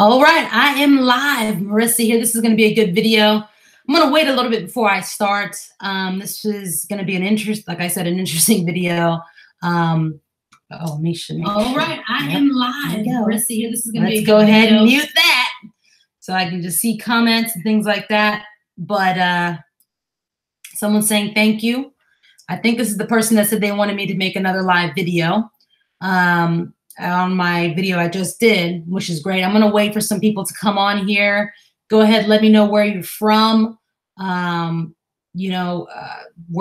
All right, I am live. Marissa here. This is going to be a good video. I'm going to wait a little bit before I start. This is going to be like I said, an interesting video. Misha. All right, I am live. Marissa here. This is going to be a good video. Let's go ahead and mute that so I can just see comments and things like that. But someone's saying thank you. I think this is the person that said they wanted me to make another live video. On my video I just did, which is great. I'm going to wait for some people to come on here. Go ahead. Let me know where you're from. Where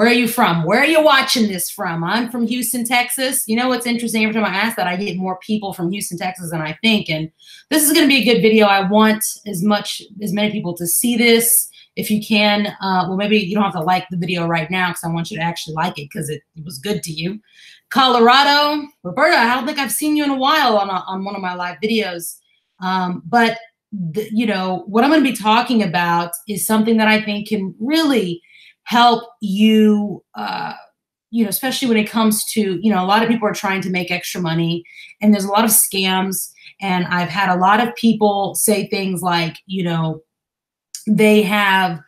are you from? Where are you watching this from? I'm from Houston, Texas. You know what's interesting? Every time I ask that, I get more people from Houston, Texas than I think. And this is going to be a good video. I want as many people to see this if you can. Well, maybe you don't have to like the video right now because I want you to actually like it because it was good to you. Colorado, Roberta, I don't think I've seen you in a while on one of my live videos. But what I'm going to be talking about is something that I think can really help you, especially when it comes to, a lot of people are trying to make extra money and there's a lot of scams. And I've had a lot of people say things like, they have,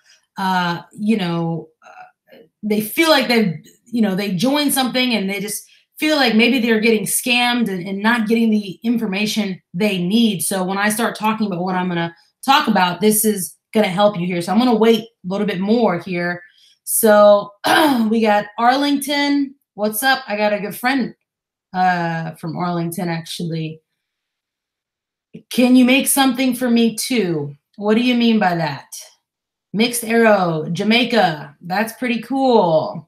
they feel like they joined something and they just feel like maybe they're getting scammed and not getting the information they need. So when I start talking about what I'm going to talk about, this is going to help you here. So I'm going to wait a little bit more here. So we got Arlington. What's up? I got a good friend from Arlington, actually. Can you make something for me too? What do you mean by that? Mixed Arrow, Jamaica. That's pretty cool.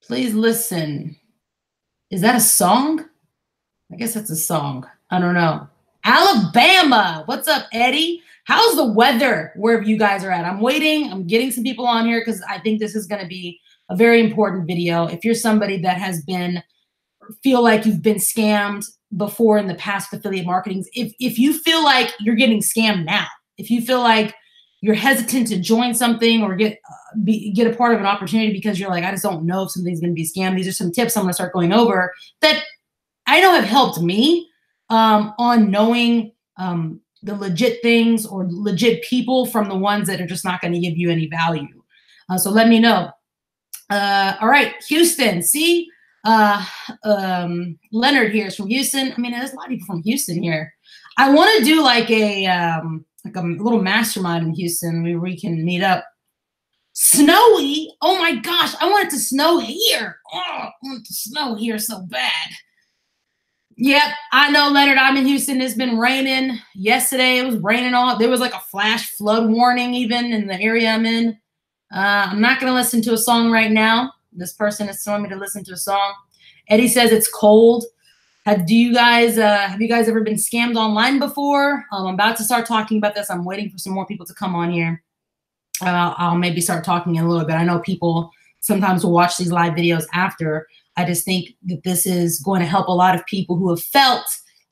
Please listen. Is that a song? I guess that's a song. I don't know. Alabama. What's up, Eddie? How's the weather wherever you guys are at? I'm waiting. I'm getting some people on here because I think this is going to be a very important video. If you're somebody that has feel like you've been scammed before in the past with affiliate marketing, if you feel like you're getting scammed now, if you feel like you're hesitant to join something or get a part of an opportunity because you're like, I just don't know if something's going to be scammed. These are some tips I'm going to start going over that I know have helped me on knowing the legit things or legit people from the ones that are just not going to give you any value. So let me know. All right, Houston. See, Leonard here is from Houston. I mean, there's a lot of people from Houston here. I want to do like a little mastermind in Houston where we can meet up. Snowy. Oh my gosh. I want it to snow here. Oh, I want it to snow here so bad. Yep. I know, Leonard. I'm in Houston. It's been raining. Yesterday it was raining all. There was like a flash flood warning even in the area I'm in. I'm not going to listen to a song right now. This person is telling me to listen to a song. Eddie says it's cold. Have you guys ever been scammed online before? I'm about to start talking about this. I'm waiting for some more people to come on here. I'll maybe start talking in a little bit. I know people sometimes will watch these live videos after. I just think that this is going to help a lot of people who have felt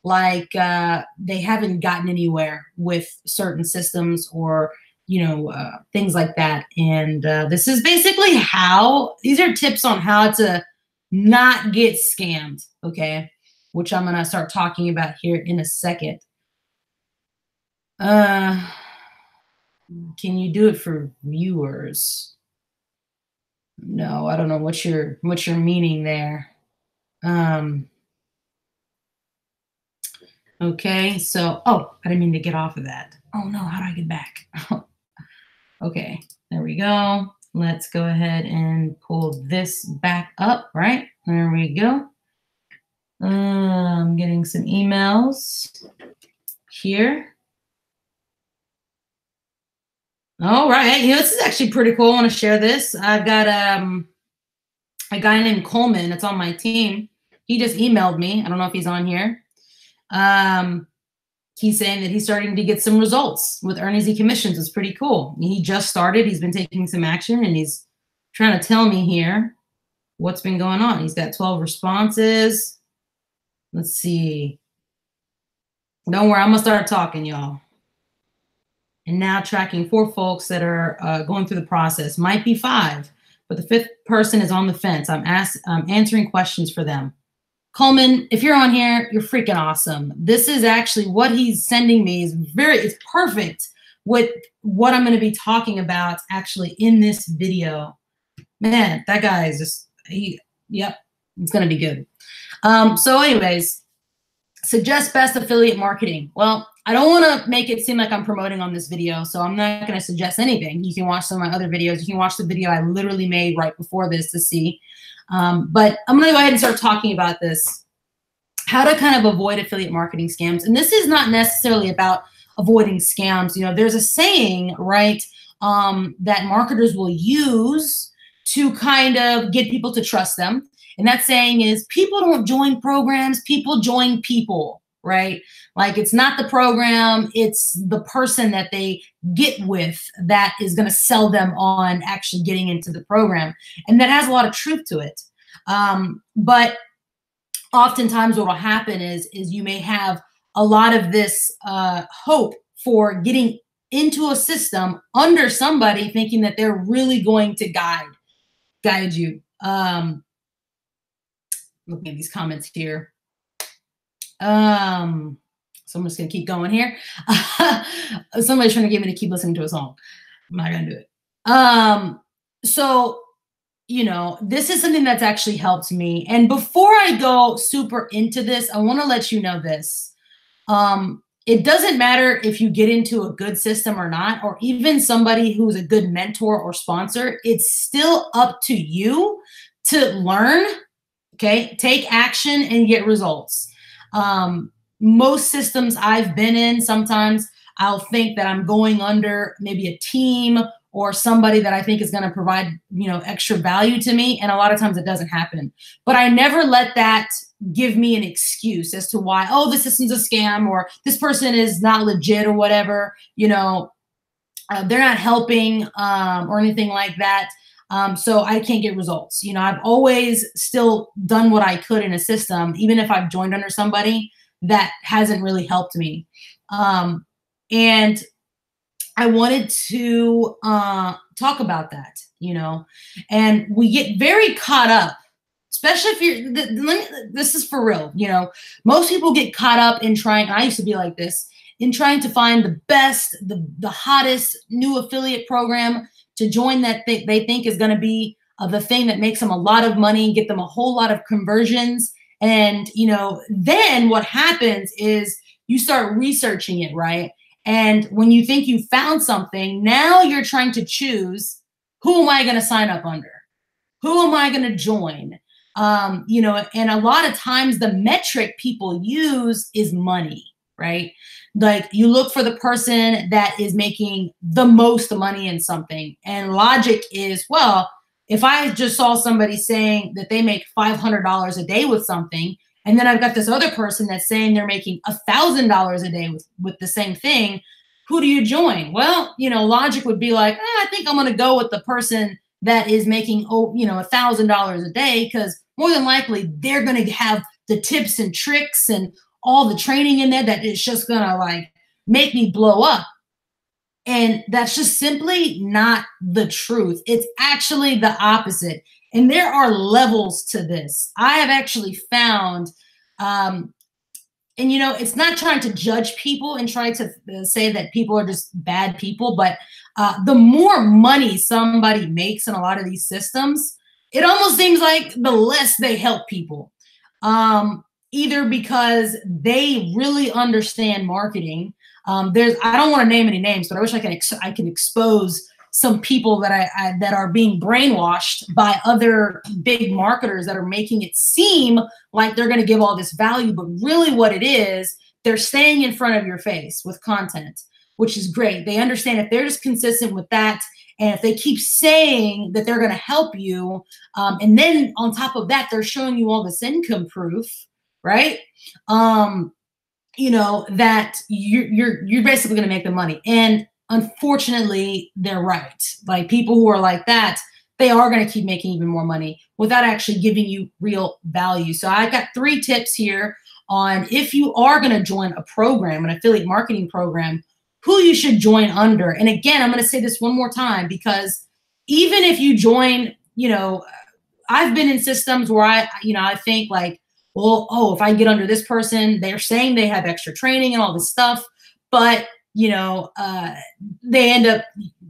like they haven't gotten anywhere with certain systems or things like that. And this is basically these are tips on how to not get scammed, okay? Which I'm going to start talking about here in a second. Can you do it for viewers? No, I don't know what you're meaning there. Okay, so, I didn't mean to get off of that. Oh no, how do I get back? Okay, there we go. Let's go ahead and pull this back up, right? There we go. I'm getting some emails here. All right. This is actually pretty cool. I want to share this. I've got a guy named Coleman that's on my team. He just emailed me. I don't know if he's on here. He's saying that he's starting to get some results with Earn Easy commissions. It's pretty cool. He just started. He's been taking some action, and he's trying to tell me here what's been going on. He's got 12 responses. Let's see. Don't worry. I'm going to start talking, y'all. And now tracking 4 folks that are going through the process. Might be 5, but the 5th person is on the fence. I'm answering questions for them. Coleman, if you're on here, you're freaking awesome. This is actually what he's sending me it's perfect with what I'm going to be talking about actually in this video. Man, that guy is just, yep, it's going to be good. So anyways, suggest best affiliate marketing. Well, I don't want to make it seem like I'm promoting on this video, so I'm not going to suggest anything. You can watch some of my other videos. You can watch the video I literally made right before this to see. But I'm going to go ahead and start talking about this, how to kind of avoid affiliate marketing scams. And this is not necessarily about avoiding scams. You know, there's a saying, right, that marketers will use to kind of get people to trust them. And that saying is, people don't join programs, people join people, right? Like, it's not the program, it's the person that they get with that is going to sell them on actually getting into the program. And that has a lot of truth to it. But oftentimes what will happen is you may have a lot of this hope for getting into a system under somebody, thinking that they're really going to guide you. Looking at these comments here. So I'm just going to keep going here. Somebody's trying to get me to keep listening to a song. I'm not going to do it. So, you know, this is something that's actually helped me. And before I go super into this, I want to let you know this. It doesn't matter if you get into a good system or not, or even somebody who's a good mentor or sponsor. It's still up to you to learn, okay, take action and get results. Most systems I've been in, sometimes I'll think that I'm going under maybe a team or somebody that I think is going to provide, you know, extra value to me. And a lot of times it doesn't happen. But I never let that give me an excuse as to why, oh, this system's a scam, or this person is not legit, or whatever, you know, they're not helping, or anything like that. So I can't get results. You know, I've always still done what I could in a system, even if I've joined under somebody that hasn't really helped me. And I wanted to talk about that, you know, and we get very caught up, especially if you're, this is for real, you know, most people get caught up in trying, I used to be like this, in trying to find the best, the hottest new affiliate program to join that they think is going to be the thing that makes them a lot of money, get them a whole lot of conversions. And, you know, then what happens is you start researching it, right? And when you think you found something, now you're trying to choose, who am I going to sign up under? Who am I going to join? You know, and a lot of times the metric people use is money, right? Like, you look for the person that is making the most money in something. And logic is, well, if I just saw somebody saying that they make $500 a day with something, and then I've got this other person that's saying they're making $1,000 a day with the same thing, who do you join? Well, you know, logic would be like, I think I'm going to go with the person that is making, you know, $1,000 a day, because more than likely they're going to have the tips and tricks and all the training in there that is just going to like make me blow up. And that's just simply not the truth. It's actually the opposite. And there are levels to this. I have actually found, and you know, it's not trying to judge people and try to say that people are just bad people, but the more money somebody makes in a lot of these systems, it almost seems like the less they help people. Either because they really understand marketing. I don't want to name any names, but I wish I could expose some people that that are being brainwashed by other big marketers that are making it seem like they're going to give all this value, but really what it is, they're staying in front of your face with content, which is great. They understand if they're just consistent with that, and if they keep saying that they're going to help you, and then on top of that, they're showing you all this income proof, right? You know, that you're basically going to make the money. And unfortunately, they're right. Like, people who are like that, they are going to keep making even more money without actually giving you real value. So I got 3 tips here on, if you are going to join a program, an affiliate marketing program, who you should join under. And again, I'm going to say this one more time, because even if you join, you know, I've been in systems where I think like, well, oh, if I get under this person, they're saying they have extra training and all this stuff, but you know, they end up,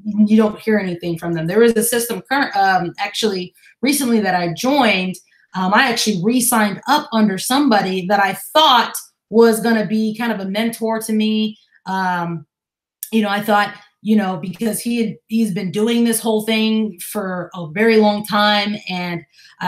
you don't hear anything from them. There is a system actually recently that I joined. I actually re-signed up under somebody that I thought was going to be kind of a mentor to me. You know, I thought, you know, because he's been doing this whole thing for a very long time. And,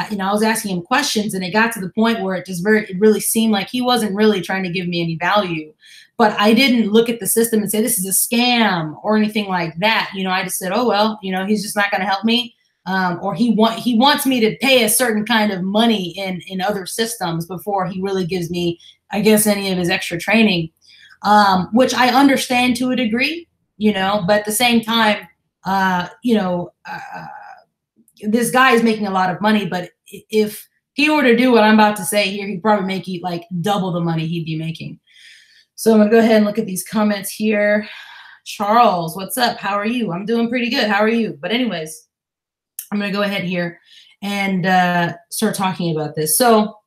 you know, I was asking him questions, and it got to the point where it really seemed like he wasn't really trying to give me any value. But I didn't look at the system and say, this is a scam or anything like that. You know, I just said, oh, well, you know, he's just not going to help me. Or he wants me to pay a certain kind of money in other systems before he really gives me, I guess, any of his extra training, which I understand to a degree, you know, but at the same time, you know, this guy is making a lot of money, but if he were to do what I'm about to say here, he'd probably make like double the money he'd be making. So I'm gonna go ahead and look at these comments here. Charles, what's up? How are you? I'm doing pretty good. How are you? But anyways, I'm gonna go ahead here and start talking about this. So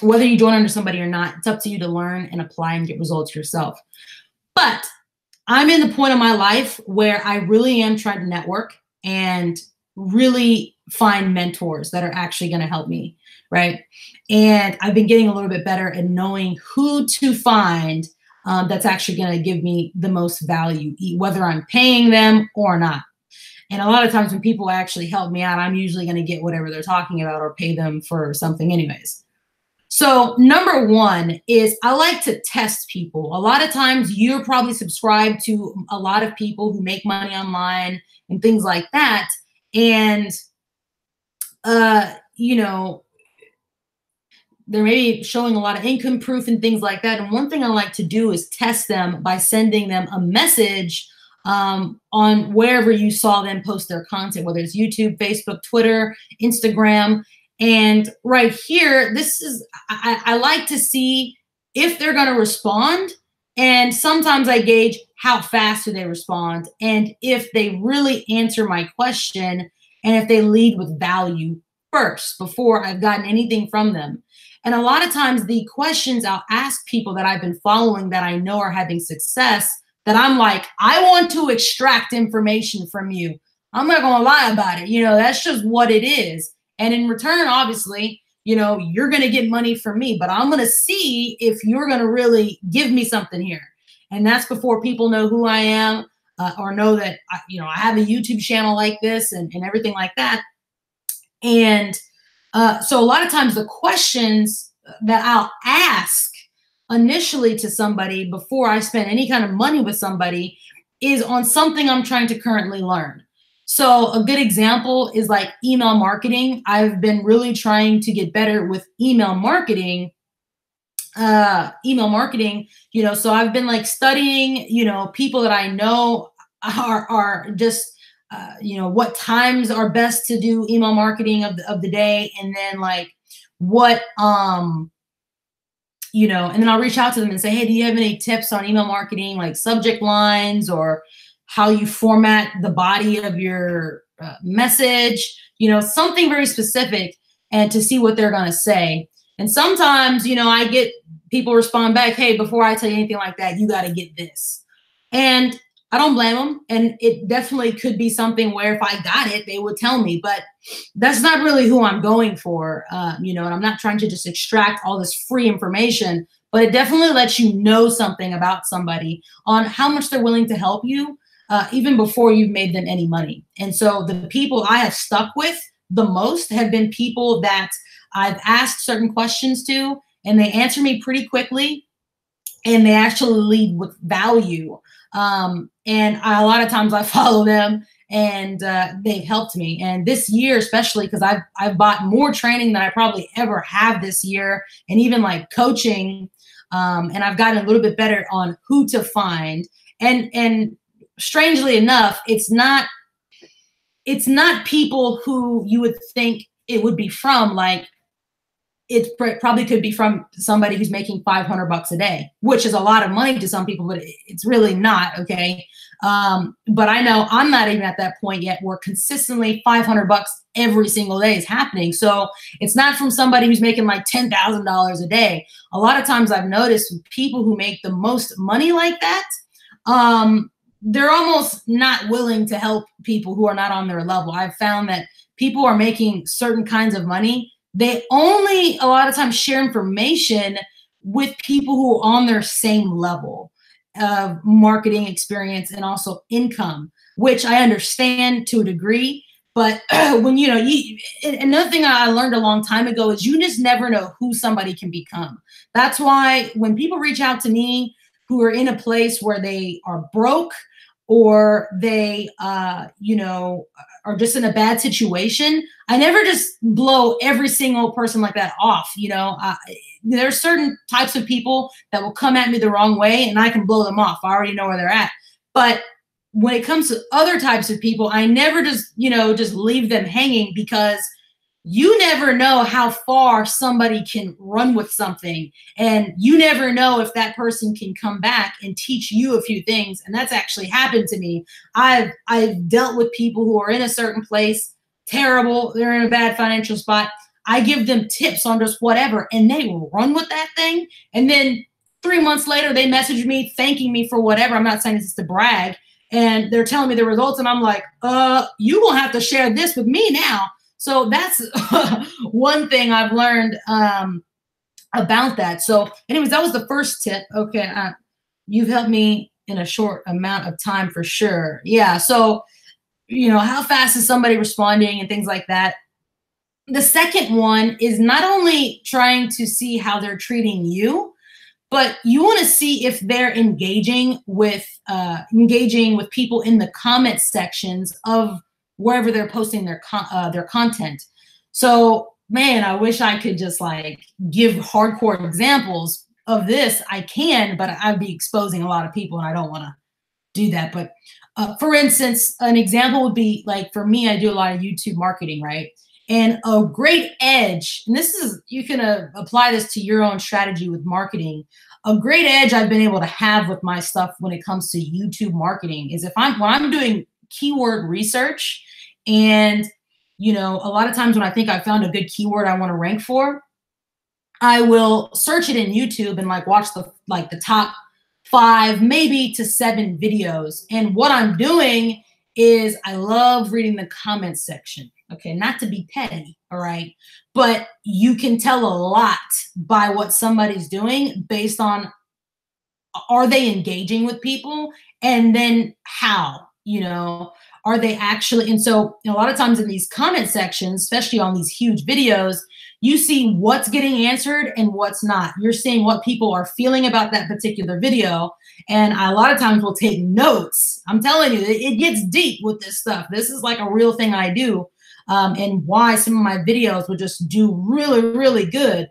whether you join under somebody or not, it's up to you to learn and apply and get results yourself. But I'm in the point of my life where I really am trying to network and really find mentors that are actually going to help me, right? And I've been getting a little bit better at knowing who to find that's actually going to give me the most value, whether I'm paying them or not. And a lot of times when people actually help me out, I'm usually going to get whatever they're talking about or pay them for something anyways. So number one is I like to test people. A lot of times you're probably subscribed to a lot of people who make money online and things like that. And, you know, they're maybe showing a lot of income proof and things like that. And one thing I like to do is test them by sending them a message on wherever you saw them post their content, whether it's YouTube, Facebook, Twitter, Instagram. And right here, this is, I like to see if they're going to respond. And sometimes I gauge how fast do they respond and if they really answer my question and if they lead with value first before I've gotten anything from them. And a lot of times the questions I'll ask people that I've been following that I know are having success, that I'm like, I want to extract information from you. I'm not going to lie about it. You know, that's just what it is. And in return, obviously, you know, you're going to get money from me, but I'm going to see if you're going to really give me something here. And that's before people know who I am or know that, you know, I have a YouTube channel like this and everything like that. And so a lot of times the questions that I'll ask initially to somebody before I spend any kind of money with somebody is on something I'm trying to currently learn. So a good example is like email marketing. I've been really trying to get better with email marketing, you know, so I've been like studying, you know, people that I know are just, you know, what times are best to do email marketing of the day. And then like what, you know, and then I'll reach out to them and say, hey, do you have any tips on email marketing, like subject lines or how you format the body of your message, you know, something very specific, and to see what they're going to say. And sometimes, you know, I get people respond back, hey, before I tell you anything like that, you got to get this. And I don't blame them. And it definitely could be something where if I got it, they would tell me, but that's not really who I'm going for, you know, and I'm not trying to just extract all this free information, but it definitely lets you know something about somebody on how much they're willing to help you. Even before you've made them any money. And so the people I have stuck with the most have been people that I've asked certain questions to, and they answer me pretty quickly, and they actually lead with value. And a lot of times I follow them, and they've helped me. And this year, especially because I've bought more training than I probably ever have this year, and even like coaching, and I've gotten a little bit better on who to find. And strangely enough, it's not people who you would think it would be from. Like probably could be from somebody who's making $500 a day, which is a lot of money to some people, but it's really not. Okay. But I know I'm not even at that point yet where consistently $500 every single day is happening. So it's not from somebody who's making like $10,000 a day. A lot of times I've noticed with people who make the most money like that, they're almost not willing to help people who are not on their level. I've found that people are making certain kinds of money. They only a lot of times share information with people who are on their same level of marketing experience and also income, which I understand to a degree. But when, another thing I learned a long time ago is you just never know who somebody can become. That's why when people reach out to me who are in a place where they are broke or they, are just in a bad situation, I never just blow every single person like that off. There are certain types of people that will come at me the wrong way and I can blow them off. I already know where they're at. But when it comes to other types of people, I never just leave them hanging, because you never know how far somebody can run with something. And you never know if that person can come back and teach you a few things. And that's actually happened to me. I've dealt with people who are in a certain place, terrible, they're in a bad financial spot. I give them tips on just whatever, and they will run with that thing. And then 3 months later, they message me thanking me for whatever. I'm not saying this to brag. And they're telling me the results. And I'm like, you gonna have to share this with me now. So that's one thing I've learned about that. So anyways, that was the first tip. Okay. You've helped me in a short amount of time for sure. Yeah. So, how fast is somebody responding and things like that. The second one is not only trying to see how they're treating you, but you want to see if they're engaging with people in the comment sections of wherever they're posting their content. So, man, I wish I could just like give hardcore examples of this. I can, but I'd be exposing a lot of people, and I don't want to do that. But for instance, an example would be like, for me, I do a lot of YouTube marketing, right? And a great edge, and you can apply this to your own strategy with marketing. A great edge I've been able to have with my stuff when it comes to YouTube marketing is when I'm doing keyword research, and a lot of times when I think I found a good keyword I want to rank for, I will search it in YouTube and watch the top 5 maybe to 7 videos. And what I'm doing is I love reading the comments section. Okay, not to be petty, all right, but you can tell a lot by what somebody's doing based on, are they engaging with people, and then how, are they actually. And so a lot of times in these comment sections, especially on these huge videos, you see what's getting answered and what's not. You're seeing what people are feeling about that particular video. And I, a lot of times, will take notes. I'm telling you, it gets deep with this stuff. This is like a real thing I do. And why some of my videos will just do really, really good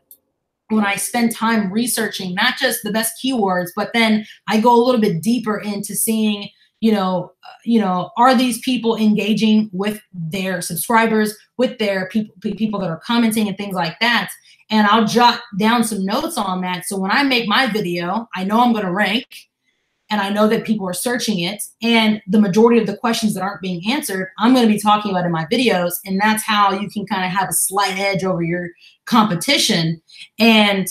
when I spend time researching not just the best keywords, but then I go a little bit deeper into seeing, are these people engaging with their subscribers, with their people that are commenting and things like that. And I'll jot down some notes on that. So when I make my video, I know I'm going to rank, and I know that people are searching it, and the majority of the questions that aren't being answered, I'm going to be talking about in my videos. And that's how you can kind of have a slight edge over your competition. And,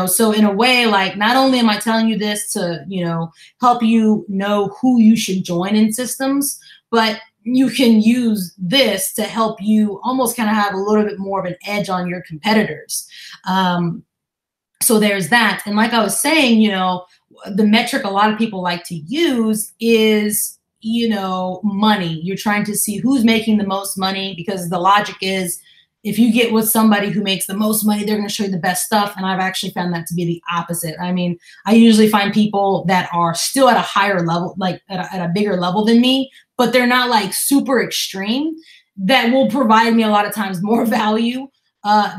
so in a way, like, not only am I telling you this to, help you know who you should join in systems, but you can use this to help you almost kind of have a little bit more of an edge on your competitors. So there's that. And like I was saying, the metric a lot of people like to use is, money. You're trying to see who's making the most money, because the logic is, if you get with somebody who makes the most money, they're going to show you the best stuff. And I've actually found that to be the opposite. I mean, I usually find people that are still at a higher level, like at a bigger level than me, but they're not like super extreme, that will provide me a lot of times more value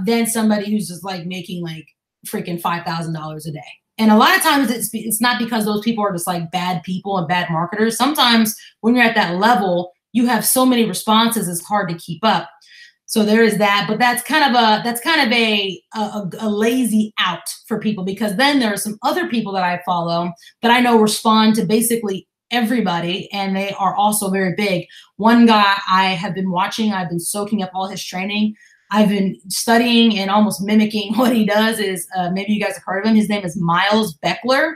than somebody who's just like making like freaking $5,000 a day. And a lot of times it's not because those people are just like bad people and bad marketers. Sometimes when you're at that level, you have so many responses, it's hard to keep up. So there is that, but that's kind of a lazy out for people, because then there are some other people that I follow that I know respond to basically everybody, and they are also very big. One guy I have been watching, I've been soaking up all his training. I've been studying and almost mimicking what he does. Is maybe you guys have heard of him. His name is Miles Beckler.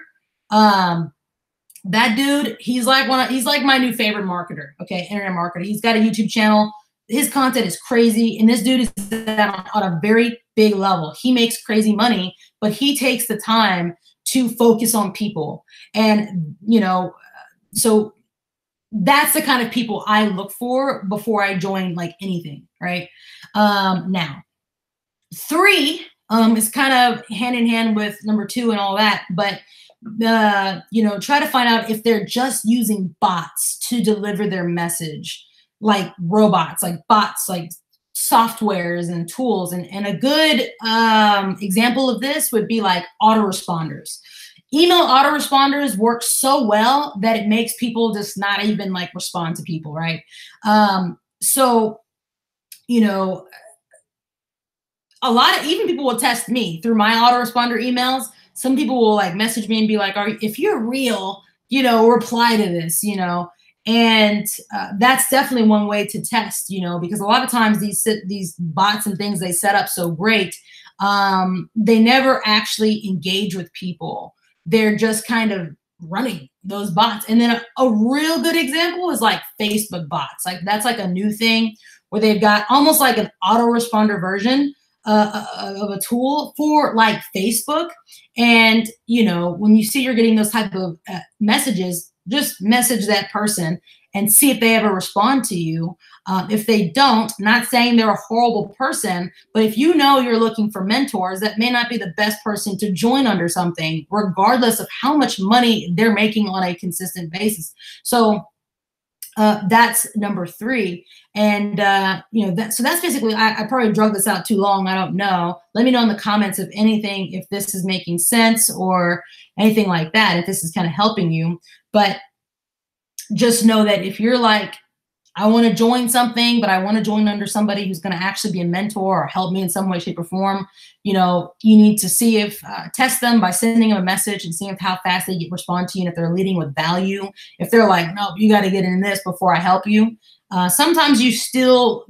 That dude, he's like my new favorite marketer. Okay, internet marketer. He's got a YouTube channel. His content is crazy, and this dude is on a very big level. He makes crazy money, but he takes the time to focus on people. And, you know, so that's the kind of people I look for before I join like anything, right? Now, 3 is kind of hand in hand with number 2 and all that, but you know, try to find out if they're just using bots to deliver their message, like robots, like bots, like softwares and tools. And a good example of this would be like autoresponders. Email autoresponders work so well that it makes people just not even like respond to people, right? So, you know, a lot of, even people will test me through my autoresponder emails. Some people will like message me and be like, if you're real, you know, reply to this, you know. And that's definitely one way to test, you know, because a lot of times these bots and things they set up so great, they never actually engage with people. They're just kind of running those bots. And then a real good example is like Facebook bots. Like that's like a new thing where they've got almost like an autoresponder version of a tool for like Facebook. And, you know, when you see you're getting those type of messages, just message that person and see if they ever respond to you. If they don't, not saying they're a horrible person, but if you know you're looking for mentors, that may not be the best person to join under something, regardless of how much money they're making on a consistent basis. So that's number 3. And, you know, so that's basically, I probably drug this out too long. I don't know. Let me know in the comments if anything, if this is making sense or anything like that, if this is kind of helping you. But just know that if you're like, I want to join something, but I want to join under somebody who's going to actually be a mentor or help me in some way, shape, or form, you know, you need to see if, test them by sending them a message and seeing how fast they respond to you. And if they're leading with value, if they're like, no, you got to get in this before I help you. Sometimes they still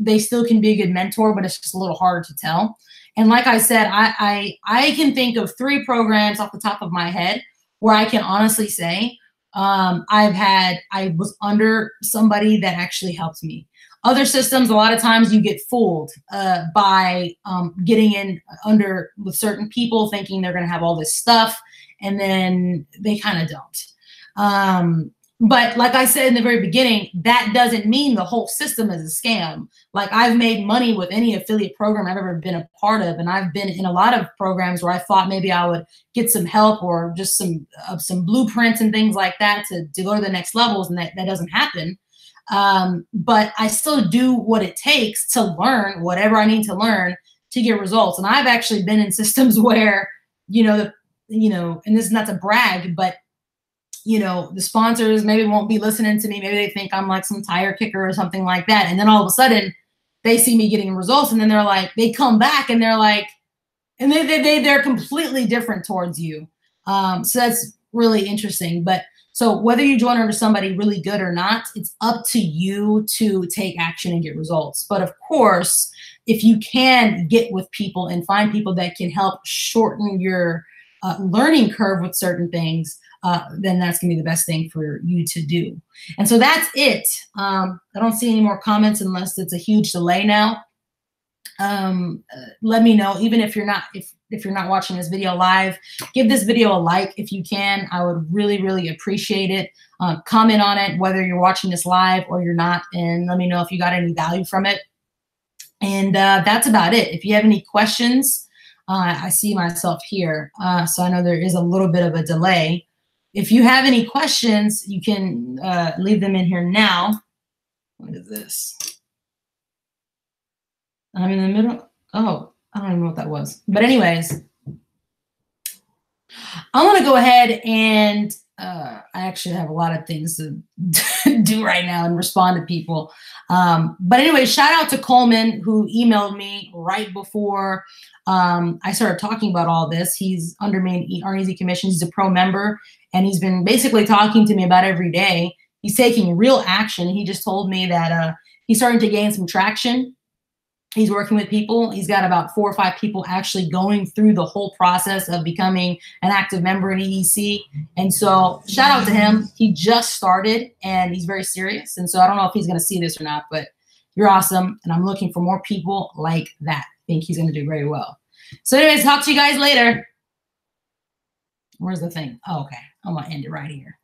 can be a good mentor, but it's just a little harder to tell. And like I said, I can think of 3 programs off the top of my head where I can honestly say, I was under somebody that actually helped me. Other systems, a lot of times you get fooled by getting in under with certain people thinking they're going to have all this stuff, and then they kind of don't. But like I said in the very beginning, that doesn't mean the whole system is a scam. Like I've made money with any affiliate program I've ever been a part of. And I've been in a lot of programs where I thought maybe I would get some help or just some blueprints and things like that to go to the next levels. And that doesn't happen. But I still do what it takes to learn whatever I need to learn to get results. And I've actually been in systems where, and this is not to brag, but the sponsors maybe won't be listening to me. Maybe they think I'm like some tire kicker or something like that. And then all of a sudden they see me getting results, and then they're like, they come back and they're like, and they're completely different towards you. So that's really interesting. But so whether you join under somebody really good or not, it's up to you to take action and get results. But of course, if you can get with people and find people that can help shorten your learning curve with certain things, then that's gonna be the best thing for you to do. And so that's it. I don't see any more comments unless it's a huge delay now. Let me know, even if you're not watching this video live, give this video a like if you can. I would really, really appreciate it. Comment on it, whether you're watching this live or you're not, and let me know if you got any value from it. And that's about it. If you have any questions, I see myself here, so I know there is a little bit of a delay. If you have any questions, you can leave them in here now. What is this? I'm in the middle. Oh, I don't even know what that was. But anyways, I want to go ahead and I actually have a lot of things to do right now and respond to people. But anyway, shout out to Coleman, who emailed me right before I started talking about all this. He's under me in Easy Commissions. He's a pro member, and he's been basically talking to me about every day. He's taking real action. He just told me that he's starting to gain some traction. He's working with people. He's got about 4 or 5 people actually going through the whole process of becoming an active member in EDC. And so shout out to him. He just started and he's very serious. And so I don't know if he's going to see this or not, but you're awesome. And I'm looking for more people like that. I think he's going to do very well. So anyways, talk to you guys later. Where's the thing? Oh, okay. I'm going to end it right here.